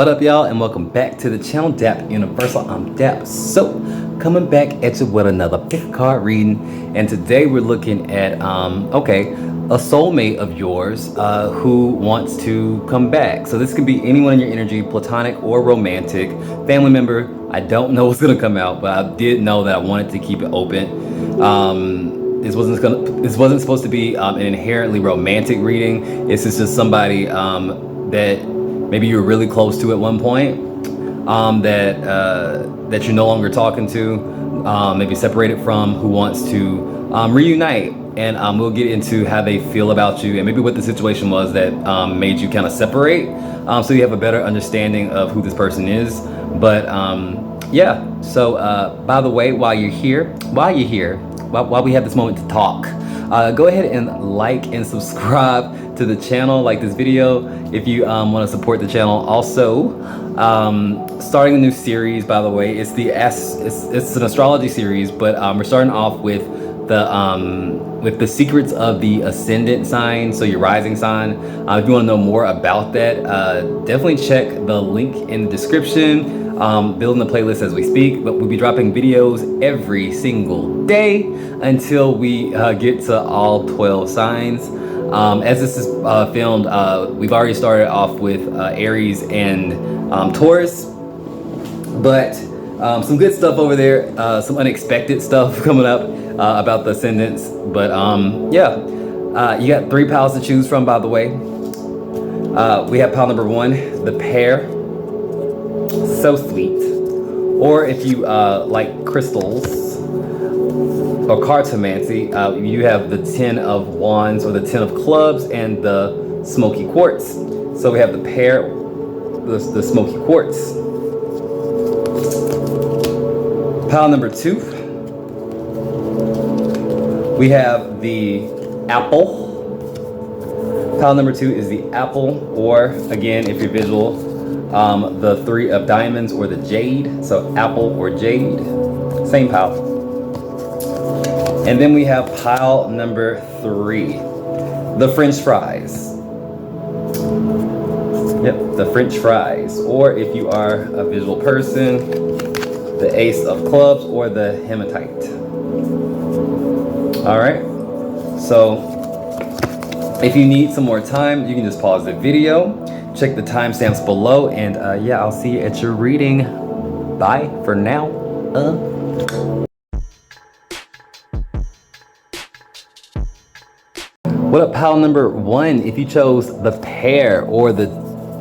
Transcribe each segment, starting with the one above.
What up, y'all, and welcome back to the channel, Dap Universal. I'm Dap. So, coming back at you with another pick card reading, and today we're looking at, a soulmate of yours who wants to come back. So this could be anyone in your energy, platonic or romantic, family member. I don't know what's gonna come out, but I did know that I wanted to keep it open. This wasn't supposed to be an inherently romantic reading. This is just somebody that maybe you were really close to at one point, that you're no longer talking to, maybe separated from, who wants to reunite. And we'll get into how they feel about you and maybe what the situation was that made you kind of separate, so you have a better understanding of who this person is. But yeah, so by the way, while we have this moment to talk, go ahead and like and subscribe to the channel, like this video if you want to support the channel. Also, starting a new series, by the way. It's an astrology series, but we're starting off with the secrets of the ascendant sign, so your rising sign. If you want to know more about that, definitely check the link in the description. Building the playlist as we speak, but we'll be dropping videos every single day until we get to all 12 signs. As this is filmed, we've already started off with Aries and Taurus, but some good stuff over there, some unexpected stuff coming up about the ascendants. But yeah, you got 3 piles to choose from, by the way. We have pile number 1, the Pear. So sweet. Or if you like crystals or cartomancy, you have the 10 of Wands or the 10 of Clubs and the Smoky Quartz. So we have the Pear, the Smoky Quartz. Pile number 2, we have the Apple. Pile number 2 is the Apple, or again, if you're visual, the 3 of Diamonds or the Jade. So Apple or Jade, same pile. And then we have pile number 3, the French fries. Yep, the French fries. Or if you are a visual person, the Ace of Clubs or the Hematite. All right, so if you need some more time, you can just pause the video, check the timestamps below, and yeah, I'll see you at your reading. Bye for now. What up, pile number 1? If you chose the Pear or the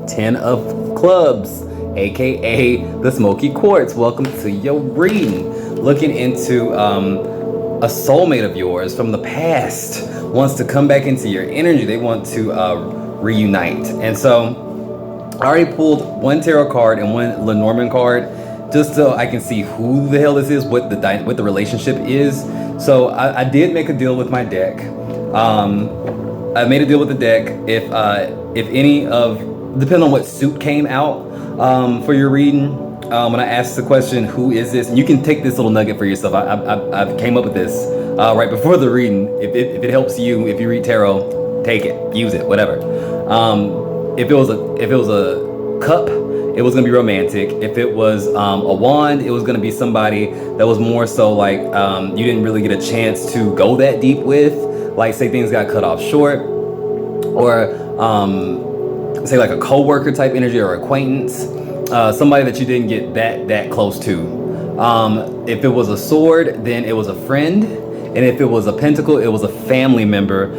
10 of Clubs, aka the Smoky Quartz, welcome to your reading. Looking into a soulmate of yours from the past wants to come back into your energy. They want to reunite. And so I already pulled 1 tarot card and 1 Lenormand card, just so I can see who the hell this is, what the relationship is. So I did make a deal with my deck. I made a deal with the deck. If any of, depending on what suit came out for your reading, when I asked the question, who is this? And you can take this little nugget for yourself. I came up with this right before the reading. If it helps you, if you read tarot, take it, use it, whatever. If it was a cup, it was gonna be romantic. If it was a wand, it was gonna be somebody that was more so like you didn't really get a chance to go that deep with. Like, say things got cut off short, or say like a co-worker type energy or acquaintance. Somebody that you didn't get that close to. If it was a sword, then it was a friend. And if it was a pentacle, it was a family member,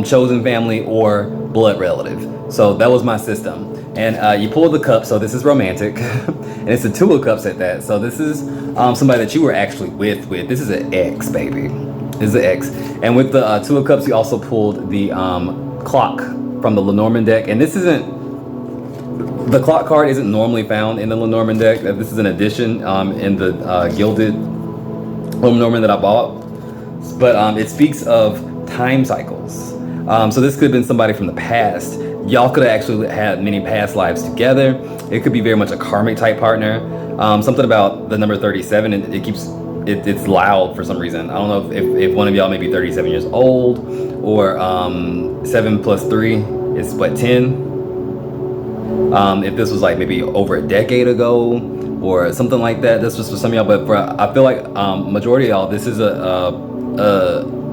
chosen family or blood relative. So that was my system. And you pulled the cup, so this is romantic. And it's a 2 of Cups at that. So this is somebody that you were actually with. This is an ex, baby. This is an ex. And with the 2 of Cups, you also pulled the clock from the Lenormand deck. And this isn't, the clock card isn't normally found in the Lenormand deck. This is an addition in the gilded Lenormand that I bought. But it speaks of time cycles. So this could have been somebody from the past. Y'all could have actually had many past lives together. It could be very much a karmic type partner. Something about the number 37, and it's loud for some reason. I don't know if one of y'all may be 37 years old, or 7 plus 3 is what, 10? If this was like maybe over a decade ago or something like that, that's just for some of y'all. But for, I feel like majority of y'all, this is a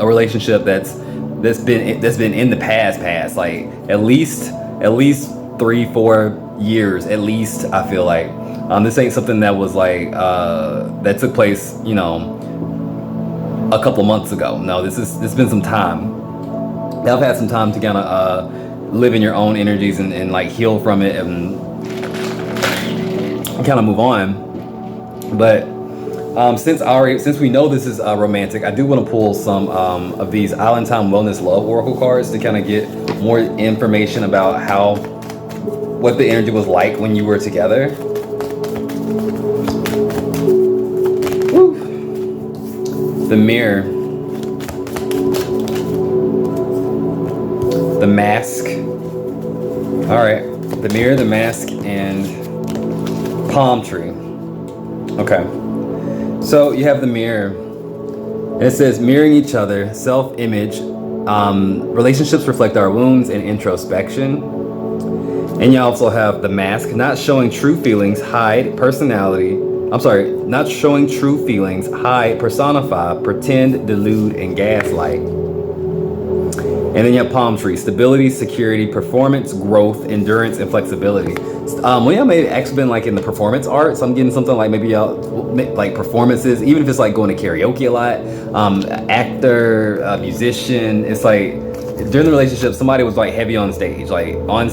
relationship that's been in the past, like at least 3-4 years at least. I feel like this ain't something that was like that took place, you know, a couple months ago. No, it's been some time. Y'all have had some time to kind of live in your own energies and like heal from it and kind of move on. But since we know this is romantic, I do want to pull some of these Island Time Wellness Love Oracle cards to kind of get more information about what the energy was like when you were together. Woo. The Mirror, the Mask. All right, the Mirror, the Mask, and Palm Tree. Okay, so you have the Mirror, and it says mirroring each other, self-image, relationships reflect our wounds and introspection. And you also have the Mask, not showing true feelings, hide personality. I'm sorry, not showing true feelings, hide, personify, pretend, delude, and gaslight. And then you have Palm Tree, stability, security, performance, growth, endurance, and flexibility. Well, y'all may have actually been like in the performance art, so I'm getting something like maybe y'all like performances, even if it's like going to karaoke a lot, actor, musician. It's like during the relationship, somebody was like heavy on stage, want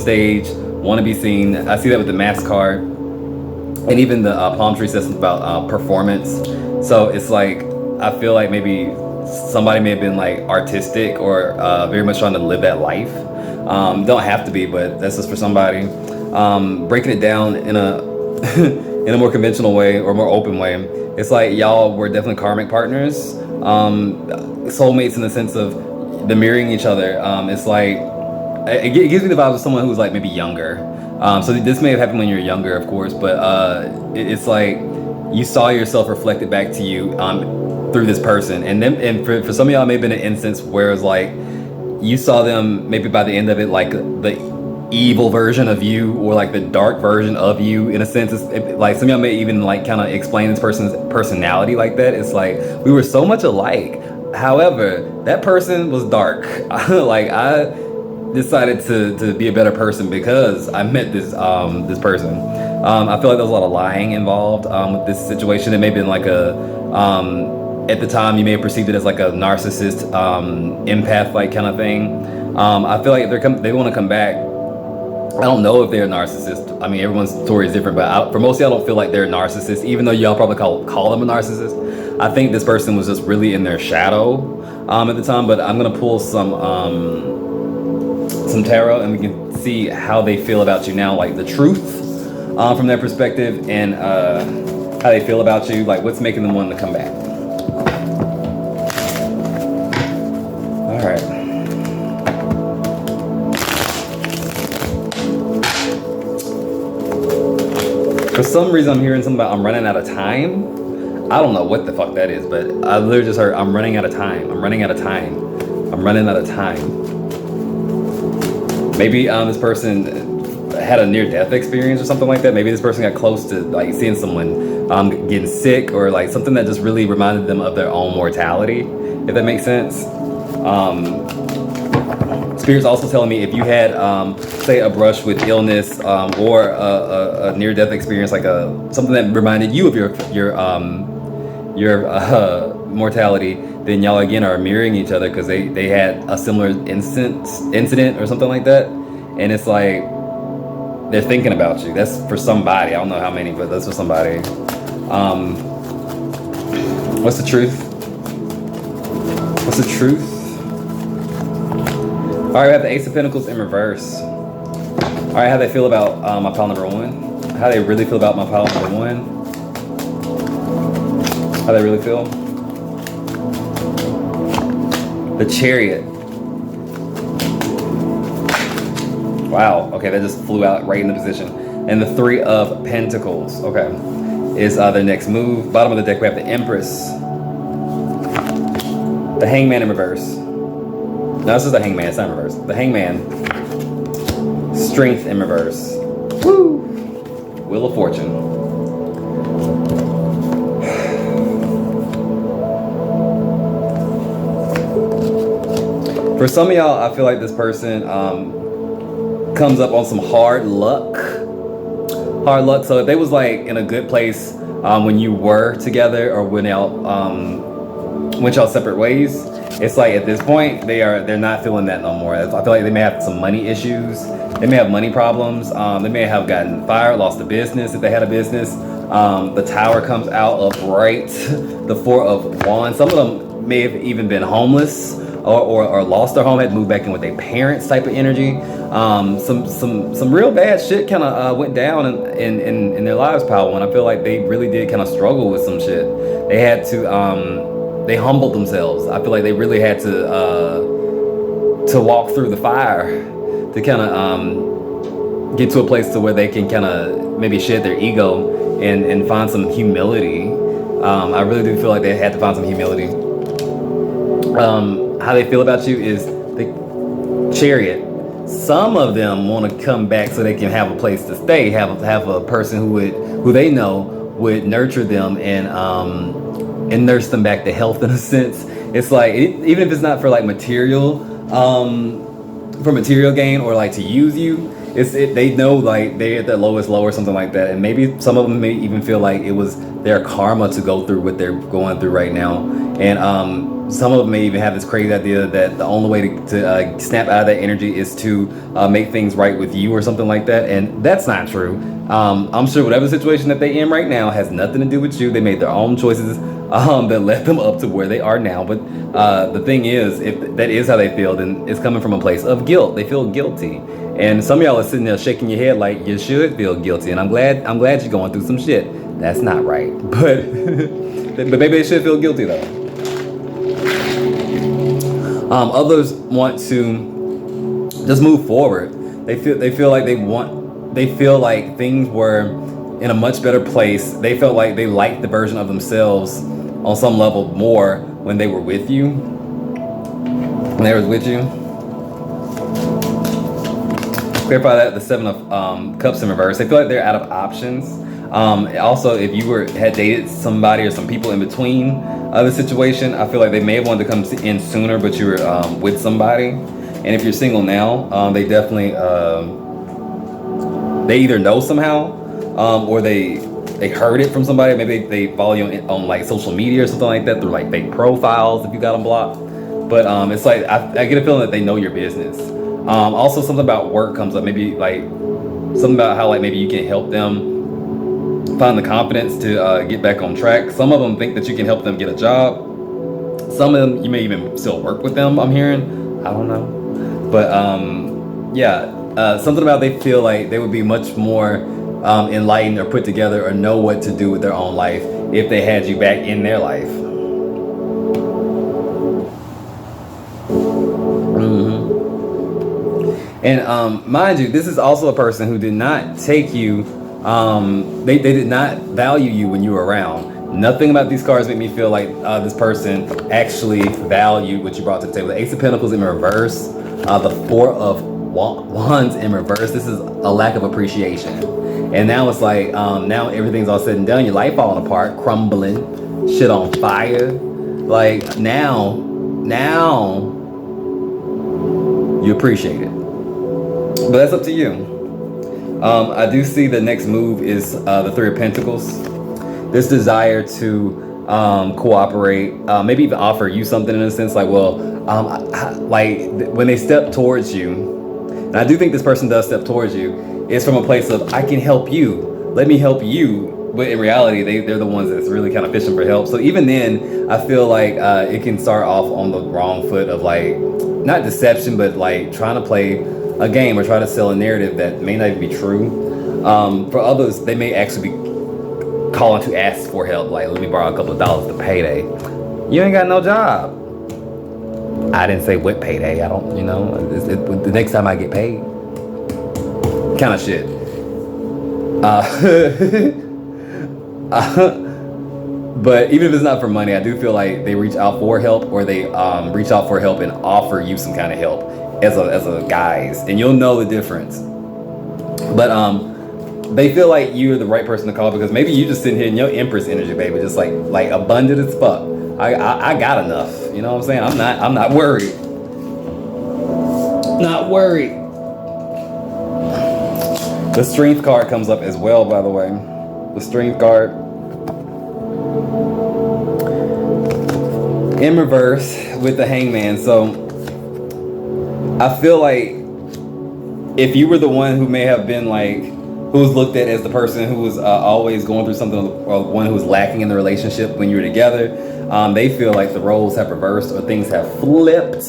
to be seen. I see that with the Mask card, and even the Palm Tree says something about performance. So it's like I feel like maybe somebody may have been like artistic or very much trying to live that life. Don't have to be, but that's just for somebody. Breaking it down in a in a more conventional way or more open way, it's like y'all were definitely karmic partners, soulmates in the sense of the mirroring each other. It's like it gives me the vibe of someone who's like maybe younger. So this may have happened when you're younger, of course, but it's like you saw yourself reflected back to you through this person, and then for some of y'all, it may have been an instance where it's like you saw them maybe by the end of it like the evil version of you or like the dark version of you in a sense. Like some of y'all may even like kind of explain this person's personality like that. It's like we were so much alike, however that person was dark. Like I decided to be a better person because I met this this person. I feel like there was a lot of lying involved with this situation. It may have been like at the time you may have perceived it as like a narcissist, empath like kind of thing. I feel like they want to come back. I don't know if they're a narcissist. I mean, everyone's story is different, but for most of y'all, I don't feel like they're a narcissist, even though y'all probably call them a narcissist. I think this person was just really in their shadow at the time. But I'm gonna pull some tarot, and we can see how they feel about you now, like the truth from their perspective, and how they feel about you, like what's making them want to come back. All right. For some reason, I'm hearing something about I'm running out of time. I don't know what the fuck that is, but I literally just heard I'm running out of time. I'm running out of time. I'm running out of time. Maybe this person had a near-death experience or something like that. Maybe this person got close to like seeing someone getting sick, or like something that just really reminded them of their own mortality, if that makes sense. Spirit's also telling me if you had, say, a brush with illness or a near-death experience, like something that reminded you of your mortality, then y'all again are mirroring each other because they had a similar incident or something like that, and it's like they're thinking about you. That's for somebody. I don't know how many, but that's for somebody. What's the truth? What's the truth? All right, we have the Ace of Pentacles in reverse. All right, how they feel about my pile number one? How they really feel about my pile number one? How they really feel? The Chariot. Wow, okay, that just flew out right in the position. And the Three of Pentacles, okay, is their next move. Bottom of the deck, we have the Empress. The Hangman in reverse. No, this is the Hangman, it's not in reverse. The Hangman. Strength in reverse. Woo! Wheel of Fortune. For some of y'all, I feel like this person comes up on some hard luck. So if they was like in a good place when you were together, or when went y'all separate ways, it's like at this point they're not feeling that no more. I feel like they may have some money issues. They may have money problems. They may have gotten fired, lost a business if they had a business. The Tower comes out upright. The Four of Wands. Some of them may have even been homeless. Or lost their home, had moved back in with their parents type of energy. Some real bad shit kind of went down in their lives, Power One. I feel like they really did kind of struggle with some shit. They had to they humbled themselves. I feel like they really had to walk through the fire to kind of get to a place to where they can kind of maybe shed their ego and find some humility. I really do feel like they had to find some humility. How they feel about you is the Chariot. Some of them want to come back so they can have a place to stay, have a person who they know would nurture them and nurse them back to health in a sense. It's like even if it's not for like material gain or like to use you, they know like they're at their lowest low or something like that, and maybe some of them may even feel like it was their karma to go through what they're going through right now, and some of them may even have this crazy idea that the only way to snap out of that energy is to make things right with you or something like that, and that's not true. I'm sure whatever situation that they in right now has nothing to do with you. They made their own choices that led them up to where they are now. But the thing is, if that is how they feel, then it's coming from a place of guilt. They feel guilty, and some of y'all are sitting there shaking your head like you should feel guilty. And I'm glad you're going through some shit. That's not right, but but maybe they should feel guilty though. Others want to just move forward. They feel like things were in a much better place. They felt like they liked the version of themselves on some level more when they were with you. When they was with you. Clarify that, the Seven of Cups in reverse. They feel like they're out of options. Also, if you had dated somebody or some people in between the situation, I feel like they may have wanted to come in sooner, but you were with somebody. And if you're single now, they definitely they either know somehow, or they heard it from somebody. Maybe they follow you on like social media or something like that through like fake profiles if you got them blocked. But it's like I get a feeling that they know your business. Also, something about work comes up. Maybe like something about how like maybe you can help them find the confidence to get back on track. Some of them think that you can help them get a job. Some of them you may even still work with them, I'm hearing. I don't know. But something about they feel like they would be much more enlightened or put together or know what to do with their own life if they had you back in their life. And mind you, this is also a person who did not take you, they did not value you when you were around. Nothing about these cards make me feel like this person actually valued what you brought to the table. The Ace of Pentacles in reverse, the Four of Wands in reverse. This is a lack of appreciation. And now it's like, now everything's all said and done. Your life falling apart, crumbling, shit on fire. Like now you appreciate it. But that's up to you. I do see the next move is the Three of Pentacles. This desire to cooperate, maybe even offer you something in a sense, like, well, like when they step towards you, and I do think this person does step towards you, it's from a place of, I can help you, let me help you. But in reality, they're the ones that's really kind of fishing for help. So even then, I feel like it can start off on the wrong foot of like, not deception, but like trying to play a game or try to sell a narrative that may not even be true. For others, they may actually be calling to ask for help, like, let me borrow a couple of dollars to payday. You ain't got no job. I didn't say what payday. I don't, the next time I get paid. Kind of shit. But even if it's not for money, I do feel like they reach out for help, or they reach out for help and offer you some kind of help as a guise, and you'll know the difference. But they feel like you're the right person to call because maybe you just sitting here in your Empress energy, baby, just like abundant as fuck. I got enough. You know what I'm saying? I'm not worried. Not worried. The Strength card comes up as well, by the way. The Strength card in reverse with the Hangman. So I feel like if you were the one who may have been like, who was looked at as the person who was always going through something, or one who was lacking in the relationship when you were together, they feel like the roles have reversed or things have flipped,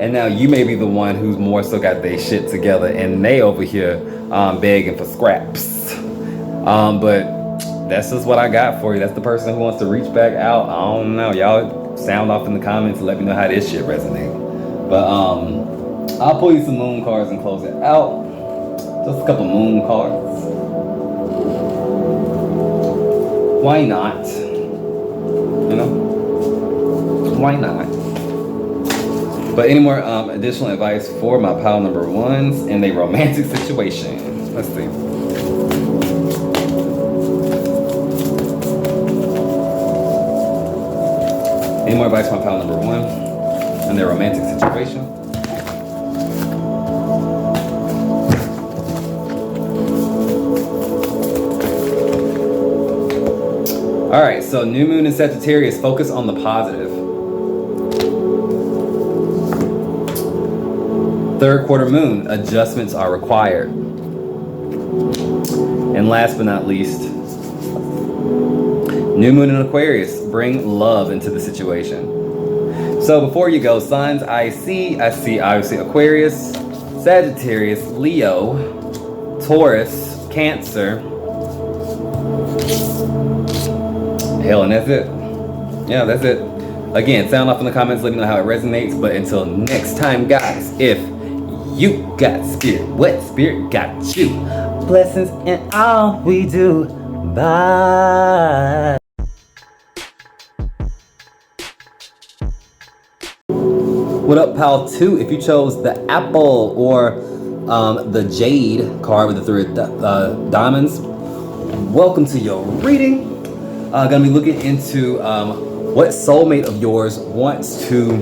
and now you may be the one who's more so got their shit together, and they over here begging for scraps. But that's just what I got for you. That's the person who wants to reach back out. I don't know, y'all sound off in the comments and let me know how this shit resonates. But I'll pull you some moon cards and close it out. Just a couple moon cards. Why not? You know? Why not? But any more additional advice for my pile number ones in a romantic situation? Let's see. Any more advice for my pile number one in their romantic situation? All right, so new moon in Sagittarius, focus on the positive. Third quarter moon, adjustments are required. And last but not least, new moon in Aquarius, bring love into the situation. So before you go, signs I see obviously Aquarius, Sagittarius, Leo, Taurus, Cancer. Hell, and that's it. Yeah, that's it. Again, sound off in the comments, let me know how it resonates. But until next time, guys, if you got spirit, what spirit got you? Blessings in all we do. Bye. What up, pal 2? If you chose the apple or the jade card with the three diamonds, welcome to your reading. Gonna be looking into what soulmate of yours wants to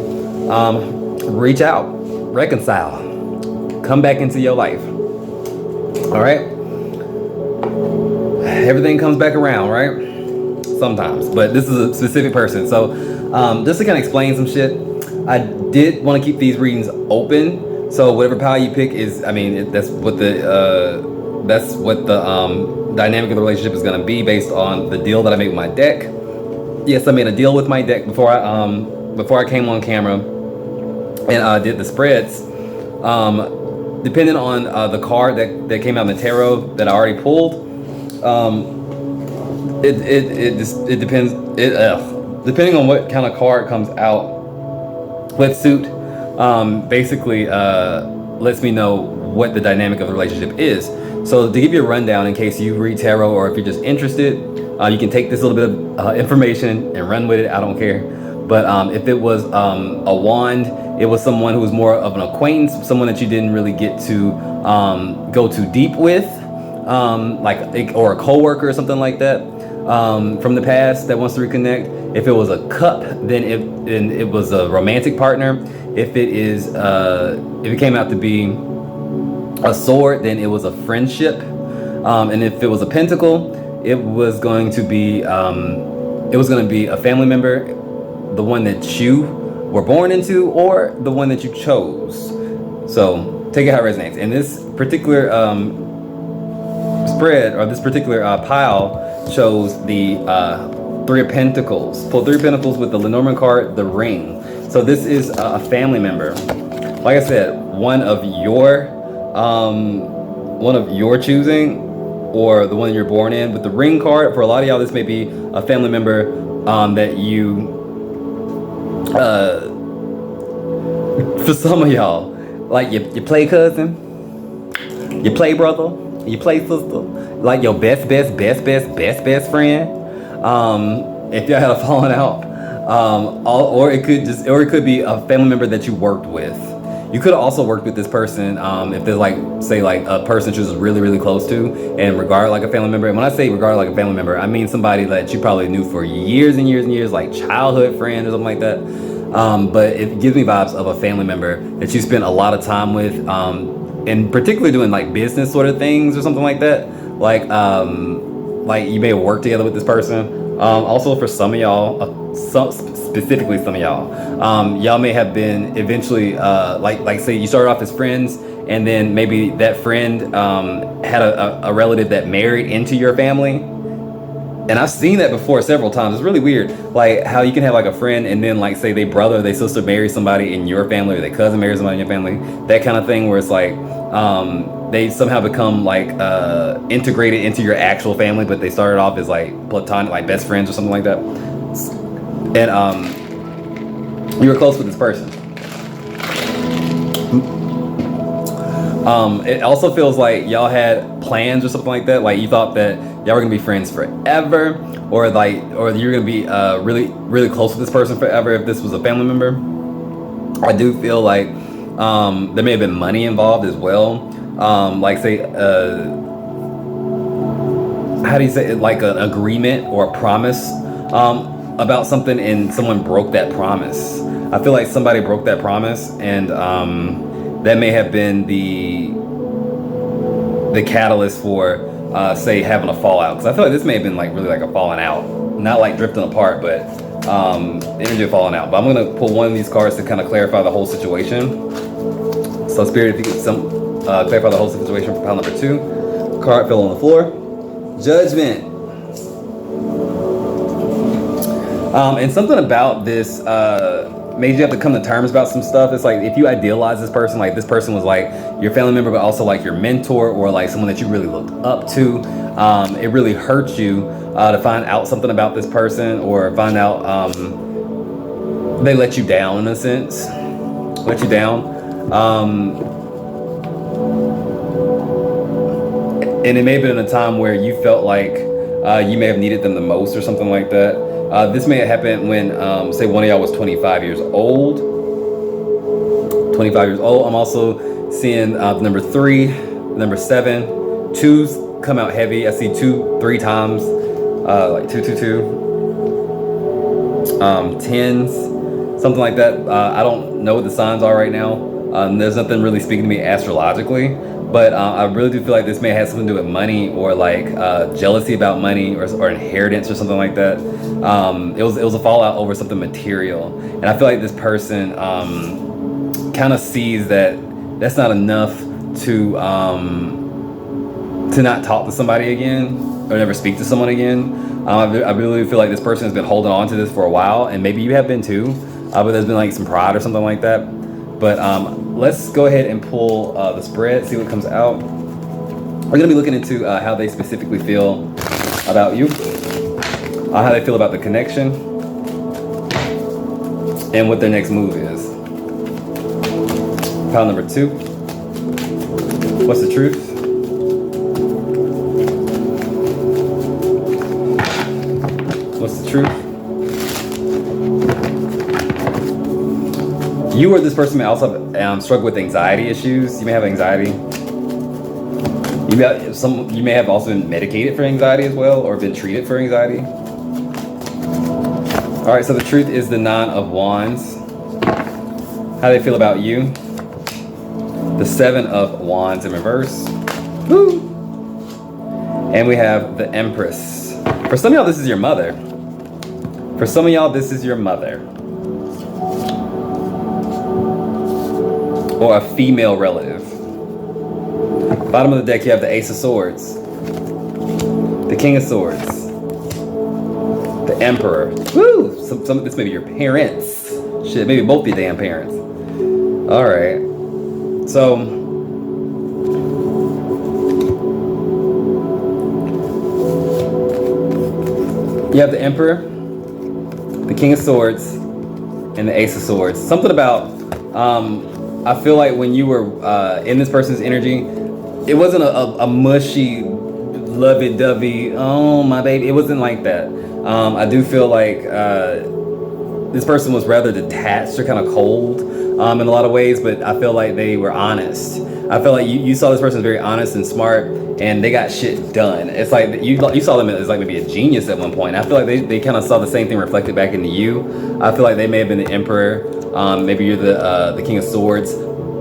reach out, reconcile, come back into your life. All right. Everything comes back around, right? Sometimes, but this is a specific person. So just to kind of explain some shit, I did want to keep these readings open. So whatever pile you pick is, I mean, that's what the dynamic of the relationship is going to be based on the deal that I made with my deck. Yes, I made a deal with my deck before I came on camera and did the spreads. Depending on the card that came out in the tarot that I already pulled, it depends. Depending on what kind of card comes out, what suit basically lets me know what the dynamic of the relationship is. So to give you a rundown in case you read tarot or if you're just interested, you can take this little bit of information and run with it. I don't care. But if it was a wand, it was someone who was more of an acquaintance, someone that you didn't really get to go too deep with, or a coworker or something like that from the past that wants to reconnect. If it was a cup, then it was a romantic partner. If it came out to be a sword, then it was a friendship. And if it was a pentacle, it was going to be a family member, the one that you were born into or the one that you chose. So take it how it resonates. And this particular spread, or this particular pile, shows the Three of Pentacles. Pull Three of Pentacles with the Lenormand card, the ring. So this is a family member. Like I said, one of your choosing, or the one you're born in. With the ring card, for a lot of y'all, this may be a family member that you, for some of y'all, like you play cousin, you play brother, you play sister, like your best friend. If y'all had a falling out, or it could be a family member that you worked with. You could have also worked with this person if there's like, say like a person she was really, really close to and regard like a family member. And when I say regard like a family member, I mean somebody that you probably knew for years and years and years, like childhood friend or something like that. But it gives me vibes of a family member that you spent a lot of time with, and particularly doing like business sort of things or something like that. Like you may have worked together with this person. Also for some of y'all, specifically some of y'all, y'all may have been eventually, like say you started off as friends, and then maybe that friend had a relative that married into your family. And I've seen that before several times. It's really weird, like how you can have like a friend and then like say they brother or they sister marry somebody in your family, or their cousin marries somebody in your family, that kind of thing, where it's like they somehow become like integrated into your actual family, but they started off as like platonic, like best friends or something like that. And you were close with this person. It also feels like y'all had plans or something like that. Like you thought that y'all were gonna be friends forever, or you're gonna be really, really close with this person forever if this was a family member. I do feel like there may have been money involved as well. Like say, how do you say it? Like an agreement or a promise about something, and someone broke that promise. I feel like somebody broke that promise, and that may have been the catalyst for say having a fallout, because I feel like this may have been like really like a falling out, not like drifting apart, but energy of falling out. But I'm gonna pull one of these cards to kind of clarify the whole situation. So Spirit, if you could clarify the whole situation for pile number 2. Card fell on the floor. Judgment. And something about this made you have to come to terms about some stuff. It's like if you idealize this person, like this person was like your family member, but also like your mentor, or like someone that you really looked up to, it really hurts you to find out something about this person, or find out they let you down in a sense. Let you down. And it may have been a time where you felt like you may have needed them the most or something like that. This may have happened when, say one of y'all was 25 years old. 25 years old. I'm also seeing number 3, number 7. 2s come out heavy. I see 2 3 times, like 2 2 2. 10s, something like that. I don't know what the signs are right now. There's nothing really speaking to me astrologically, but I really do feel like this may have something to do with money, or like jealousy about money, or inheritance or something like that. It was a fallout over something material, and I feel like this person kind of sees that that's not enough to not talk to somebody again, or never speak to someone again. I really feel like this person has been holding on to this for a while, and maybe you have been too, but there's been like some pride or something like that. But let's go ahead and pull the spread, see what comes out. We're gonna be looking into how they specifically feel about you, how they feel about the connection, and what their next move is. Pile number 2. What's the truth? What's the truth? You or this person may also struggle with anxiety issues. You may have anxiety. You may have also been medicated for anxiety as well, or been treated for anxiety. All right, so the truth is the 9 of Wands. How they feel about you. The 7 of Wands in reverse. Woo! And we have the Empress. For some of y'all, this is your mother. For some of y'all, this is your mother. Or a female relative. Bottom of the deck, you have the Ace of Swords, the King of Swords, the Emperor. Woo! Some of this may be your parents. Shit, maybe both your damn parents. All right. So you have the Emperor, the King of Swords, and the Ace of Swords. Something about I feel like when you were in this person's energy, it wasn't a mushy, lovey-dovey, oh my baby. It wasn't like that. I do feel like this person was rather detached or kind of cold in a lot of ways, but I feel like they were honest. I feel like you saw this person very honest and smart, and they got shit done. It's like you saw them as like maybe a genius at one point. I feel like they kind of saw the same thing reflected back into you. I feel like they may have been the emperor. Maybe you're the king of swords.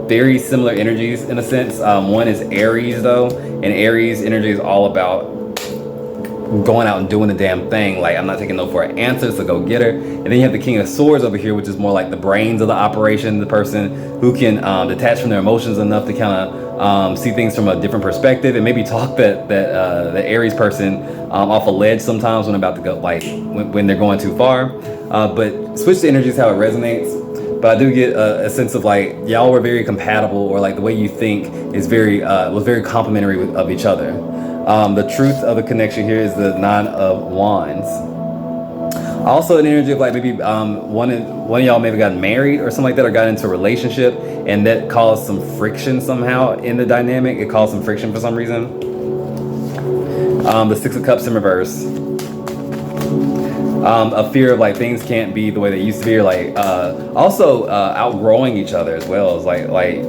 Very similar energies in a sense. One is Aries though, and Aries energy is all about going out and doing the damn thing. Like, I'm not taking no for an answer, so go get her. And then you have the king of swords over here, which is more like the brains of the operation, the person who can detach from their emotions enough to kind of see things from a different perspective, and maybe talk the Aries person off a ledge sometimes when about to go, like when they're going too far. But switch the energies how it resonates. But I do get a sense of like y'all were very compatible, or like the way you think is was very complementary of each other. The truth of the connection here is the 9 of Wands. Also an energy of like maybe one of y'all maybe got married or something like that, or got into a relationship, and that caused some friction somehow in the dynamic. It caused some friction for some reason. The 6 of Cups in reverse. A fear of like things can't be the way they used to be, or like also outgrowing each other as well. It's like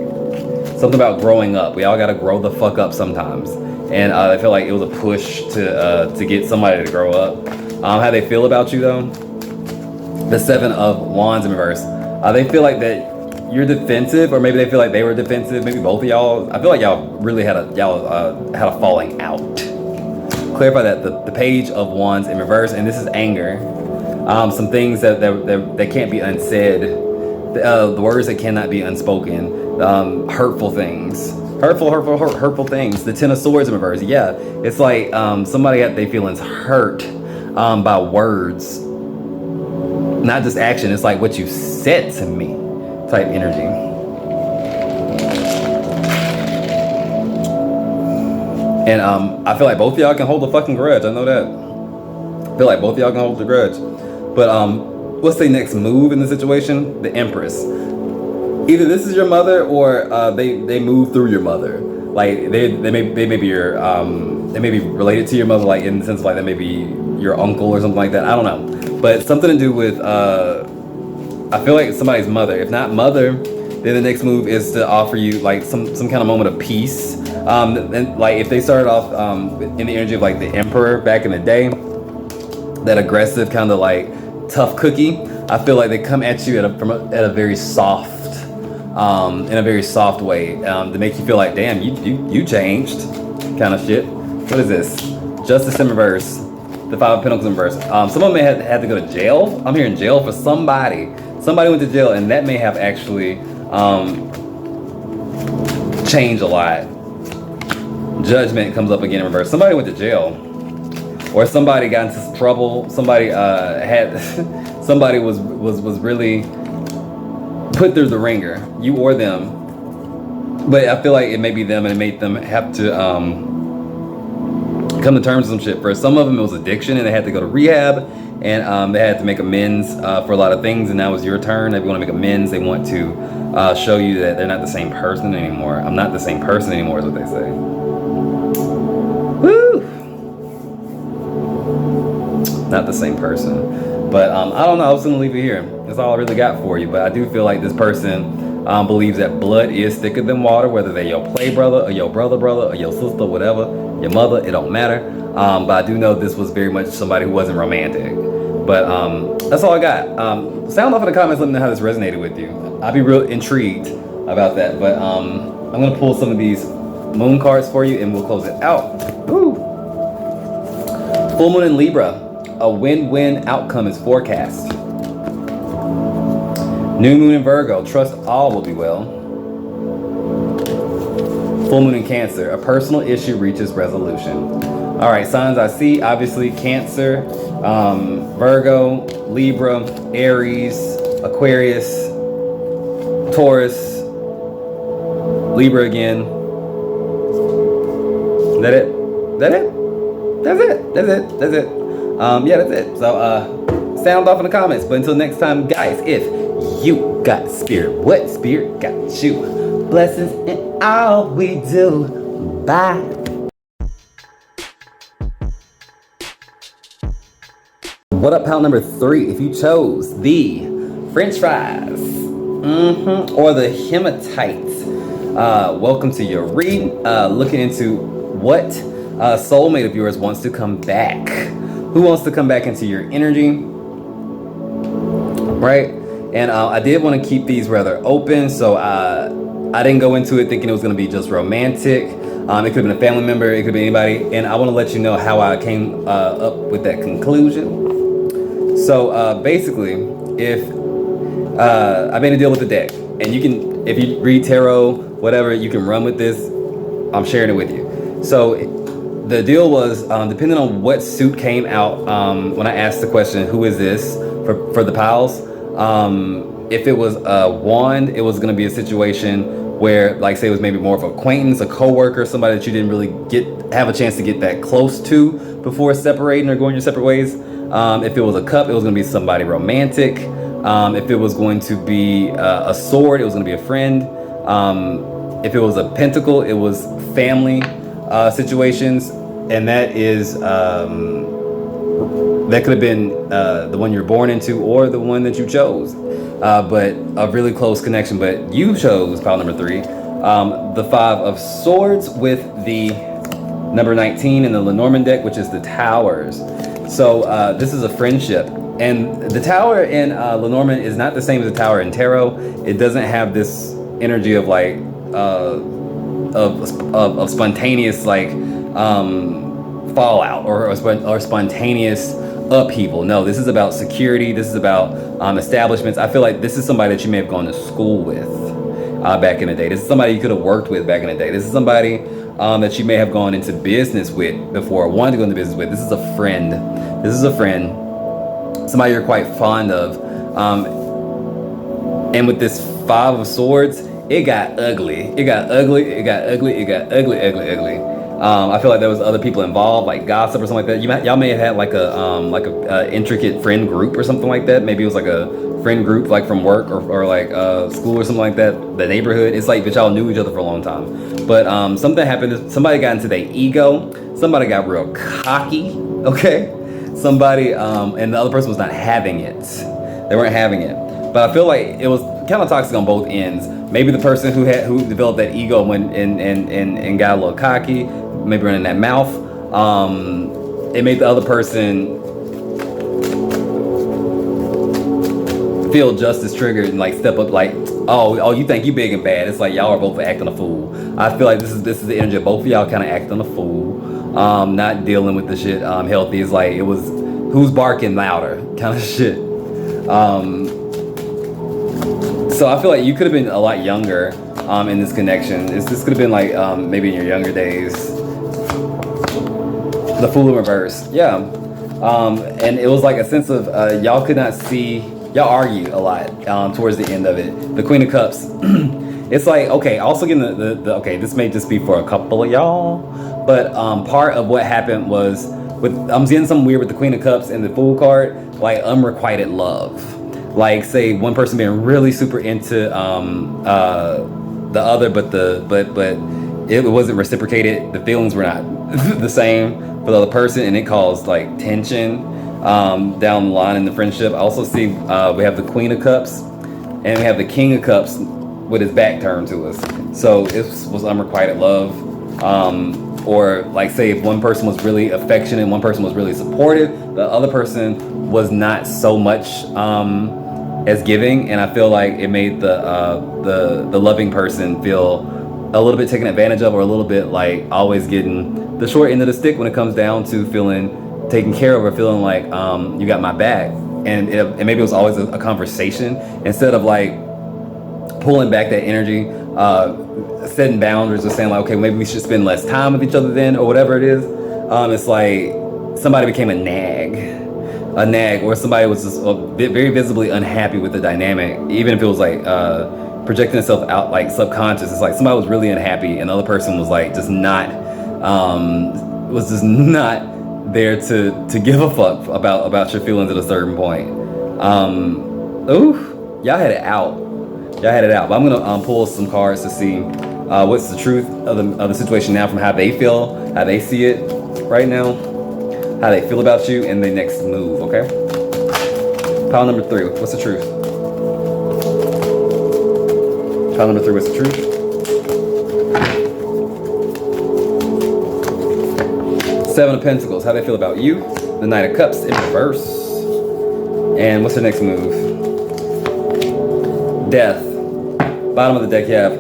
something about growing up. We all gotta grow the fuck up sometimes. And I feel like it was a push to get somebody to grow up. How they feel about you though? The 7 of Wands in reverse. They feel like that you're defensive, or maybe they feel like they were defensive. Maybe both of y'all. I feel like y'all really had a falling out. Clarify that the Page of Wands in reverse, and this is anger. Some things that can't be unsaid. The words that cannot be unspoken. Hurtful things. Hurtful things. The 10 of Swords in reverse. Yeah, it's like somebody had their feelings hurt by words, not just action. It's like what you said to me type energy. And I feel like both of y'all can hold a fucking grudge. I know that. I feel like both of y'all can hold a grudge. But what's the next move in the situation? The Empress. Either this is your mother, or they move through your mother. Like they may be your they may be related to your mother, like in the sense of like they may be your uncle or something like that. I don't know, but something to do with I feel like somebody's mother. If not mother, then the next move is to offer you like some kind of moment of peace. And like if they started off in the energy of like the emperor back in the day, that aggressive kind of like tough cookie, I feel like they come at you at a very soft. In a very soft way, to make you feel like, damn, you changed, kind of shit. What is this? Justice in reverse, the 5 of Pentacles in reverse. Someone may have had to go to jail. I'm hearing jail for somebody. Somebody went to jail, and that may have actually changed a lot. Judgment comes up again in reverse. Somebody went to jail, or somebody got into trouble. Somebody somebody was really put through the ringer, you or them. But I feel like it may be them, and it made them have to come to terms with some shit. For some of them it was addiction, and they had to go to rehab, and they had to make amends for a lot of things, and now it's your turn. They want to make amends. They want to show you that they're not the same person anymore. I'm not the same person anymore is what they say. Woo! Not the same person. But I don't know, I was gonna leave it here. That's all I really got for you. But I do feel like this person believes that blood is thicker than water, whether they're your play brother, or your brother, or your sister, whatever, your mother, it don't matter. But I do know this was very much somebody who wasn't romantic. But that's all I got. Sound off in the comments, let me know how this resonated with you. I'd be real intrigued about that. But I'm gonna pull some of these moon cards for you, and we'll close it out. Woo! Full moon in Libra. A win-win outcome is forecast. New moon in Virgo. Trust all will be well. Full moon in Cancer. A personal issue reaches resolution. All right, signs I see. Obviously, Cancer, Virgo, Libra, Aries, Aquarius, Taurus, Libra again. Is that it? That's it. Yeah, that's it. So sound off in the comments. But until next time, guys, if you got spirit, what spirit got you? Blessings in all we do. Bye. What up, pal number 3? If you chose the French fries. Or the hematite. Welcome to your reading. Looking into what soulmate of yours wants to come back. Who wants to come back into your energy? Right? And I did want to keep these rather open, so I didn't go into it thinking it was going to be just romantic. It could have been a family member, it could be anybody, and I want to let you know how I came up with that conclusion. So basically, if I made a deal with the deck, and you can, if you read tarot, whatever, you can run with this. I'm sharing it with you. So the deal was, depending on what suit came out when I asked the question, who is this, for the piles, if it was a wand, it was going to be a situation where, like, say it was maybe more of an acquaintance, a coworker, somebody that you didn't really have a chance to get that close to before separating or going your separate ways. If it was a cup, it was going to be somebody romantic. If it was going to be a sword, it was going to be a friend. If it was a pentacle, it was family situations, and that is that could have been the one you're born into or the one that you chose. But a really close connection. But you chose pile number 3, the 5 of Swords with the number 19 in the Lenormand deck, which is the Towers. So this is a friendship, and the Tower in Lenormand is not the same as the Tower in Tarot. It doesn't have this energy of like of spontaneous like fallout or spontaneous upheaval. No, this is about security. This is about establishments. I feel like this is somebody that you may have gone to school with back in the day. This is somebody you could have worked with back in the day. This is somebody that you may have gone into business with before, wanted to go into business with. This is a friend. This is a friend, somebody you're quite fond of. And with this 5 of Swords, it got ugly. It got ugly. It got ugly. It got ugly. Ugly. I feel like there was other people involved, like gossip or something like that. Y'all may have had like a intricate friend group or something like that. Maybe it was like a friend group, like from work or like school or something like that. The neighborhood. It's like that y'all knew each other for a long time. But something happened. Somebody got into their ego. Somebody got real cocky. Okay. Somebody and the other person was not having it. They weren't having it. But I feel like it was kind of toxic on both ends. Maybe the person who developed that ego went and got a little cocky, maybe running that mouth. It made the other person feel just as triggered and like step up, like, oh, you think you big and bad. It's like y'all are both acting a fool. I feel like this is the energy of both of y'all kind of acting a fool, not dealing with the shit healthy. It's like it was who's barking louder kind of shit. So I feel like you could have been a lot younger in this connection. This could have been like maybe in your younger days. The Fool in reverse, yeah. And it was like a sense of y'all could not see. Y'all argued a lot towards the end of it. The Queen of Cups. It's like, okay, also getting the okay, this may just be for a couple of y'all, but part of what happened was I'm seeing something weird with the Queen of Cups and the Fool card, like unrequited love. Like, say one person being really super into the other, but it wasn't reciprocated. The feelings were not the same for the other person, and it caused like tension down the line in the friendship. I also see we have the Queen of Cups and we have the King of Cups with his back turned to us. So it was unrequited love. Or like, say if one person was really affectionate, one person was really supportive, the other person was not so much as giving, and I feel like it made the loving person feel a little bit taken advantage of, or a little bit like always getting the short end of the stick when it comes down to feeling taken care of, or feeling like you got my back. And maybe it was always a conversation instead of like pulling back that energy, setting boundaries, or saying like, okay, maybe we should spend less time with each other then, or whatever it is. It's like somebody became a nag, or somebody was just very visibly unhappy with the dynamic, even if it was like projecting itself out like subconscious. It's like somebody was really unhappy, and the other person was like just not there to give a fuck about your feelings at a certain point. Y'all had it out. But I'm gonna pull some cards to see what's the truth of the situation now, from how they feel, how they see it right now, how they feel about you, and their next move. Okay. Pile number 3. What's the truth? Pile number 3, what's the truth? Seven of Pentacles, how they feel about you. The Knight of Cups in reverse. And what's the next move? Death. Bottom of the deck you have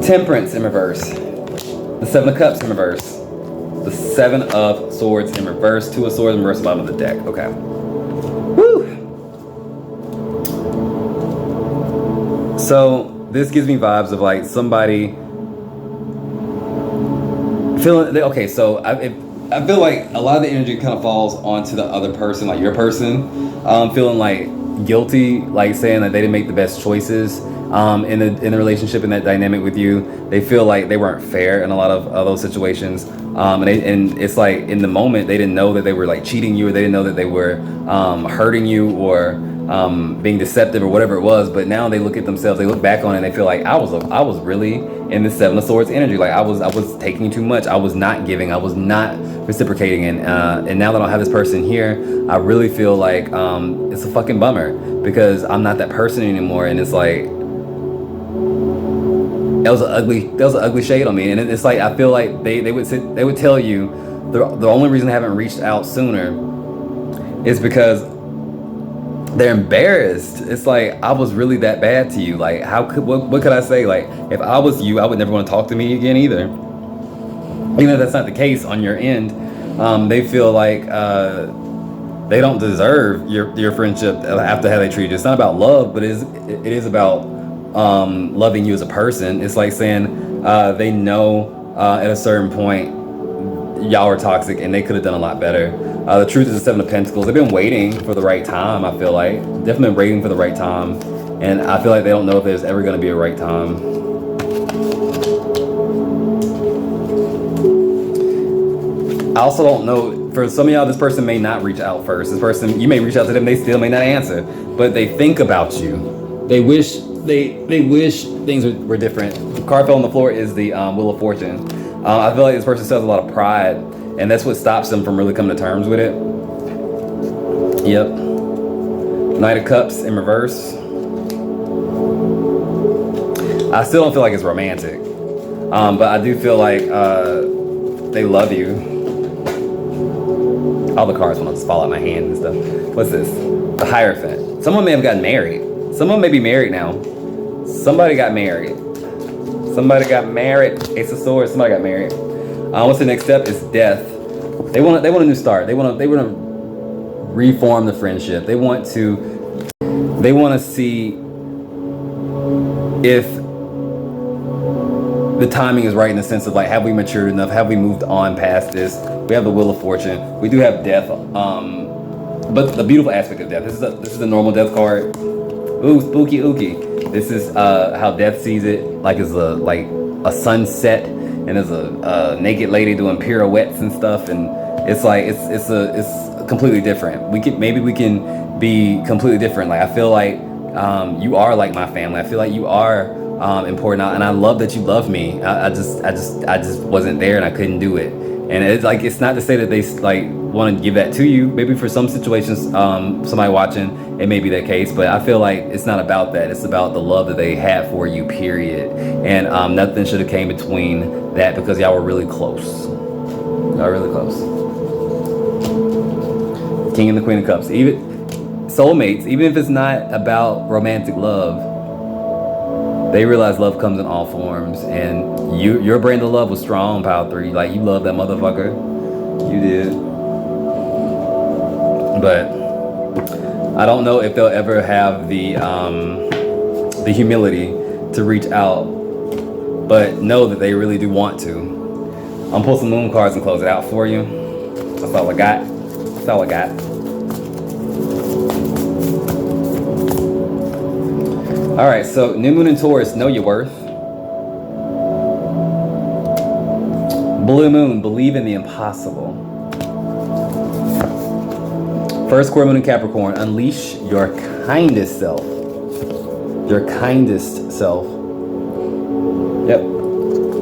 Temperance in reverse. The Seven of Cups in reverse. The Seven of Swords in reverse. Two of Swords in reverse, bottom of the deck. Okay. Woo! So this gives me vibes of like somebody feeling, okay, so I feel like a lot of the energy kind of falls onto the other person, like your person, feeling like guilty, like saying that they didn't make the best choices in the relationship, in that dynamic with you. They feel like they weren't fair in a lot of those situations, and it's like in the moment they didn't know that they were like cheating you, or they didn't know that they were hurting you, or being deceptive, or whatever it was. But now they look at themselves, they look back on it, and they feel like I was really in the Seven of Swords energy. Like I was taking too much. I was not giving. I was not reciprocating. And now that I don't have this person here, I really feel like it's a fucking bummer, because I'm not that person anymore. And it's like that was an ugly shade on me. And it's like I feel like they would tell you the only reason I haven't reached out sooner is because they're embarrassed. It's like I was really that bad to you. Like what could I say? Like if I was you, I would never want to talk to me again either. Even if that's not the case on your end, they feel like they don't deserve your friendship after how they treat you. It's not about love, but it is about loving you as a person. It's like saying they know at a certain point y'all are toxic and they could have done a lot better. The truth is the Seven of Pentacles. They've been waiting for the right time, I feel like. Definitely been waiting for the right time. And I feel like they don't know if there's ever going to be a right time. I also don't know, for some of y'all, this person may not reach out first. This person, you may reach out to them, they still may not answer. But they think about you. They wish things were different. The card fell on the floor is the Wheel of Fortune. I feel like this person still has a lot of pride, and that's what stops them from really coming to terms with it. Yep. Knight of Cups in reverse. I still don't feel like it's romantic, but I do feel like they love you. All the cards want to just fall out my hand and stuff. What's this? The Hierophant. Someone may have gotten married. Someone may be married now. Somebody got married. Somebody got married. Ace of Swords. Somebody got married. What's the next step? Is death. They want a new start. They want to reform the friendship. They want to see if the timing is right, in the sense of like, have we matured enough? Have we moved on past this? We have the Wheel of Fortune. We do have death. But the beautiful aspect of death. This is a normal death card. Ooh, spooky ooky. This is how death sees it, like it's like a sunset, and there's a naked lady doing pirouettes and stuff, and it's like it's completely different. Maybe we can be completely different. Like I feel like you are like my family. I feel like you are important, and I love that you love me. I just wasn't there, and I couldn't do it. And it's like, it's not to say that they like want to give that to you. Maybe for some situations, somebody watching, it may be that case, but I feel like it's not about that. It's about the love that they had for you, period. And nothing should have came between that, because y'all were really close. Y'all were really close. King and the Queen of Cups. Even soulmates, even if it's not about romantic love, they realize love comes in all forms. And your brand of love was strong, Pile 3. Like, you love that motherfucker. You did. But I don't know if they'll ever have the humility to reach out, but know that they really do want to. I'm gonna pull some moon cards and close it out for you. That's all I got. That's all I got. All right, so new moon in Taurus, know your worth. Blue moon, believe in the impossible. First square moon in Capricorn, unleash your kindest self. Your kindest self. Yep.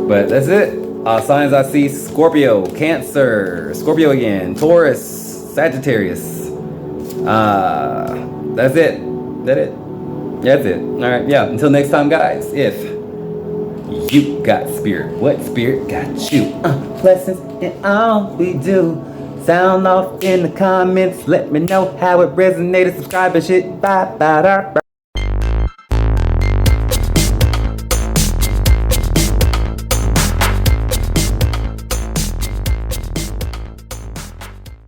But that's it. Signs I see: Scorpio, Cancer, Scorpio again, Taurus, Sagittarius. That's it. That's it. That's it. All right. Yeah. Until next time, guys. If you got spirit, what spirit got you? Blessings in all we do. Sound off in the comments. Let me know how it resonated. Subscribe and shit. Bye. Bye. Bye.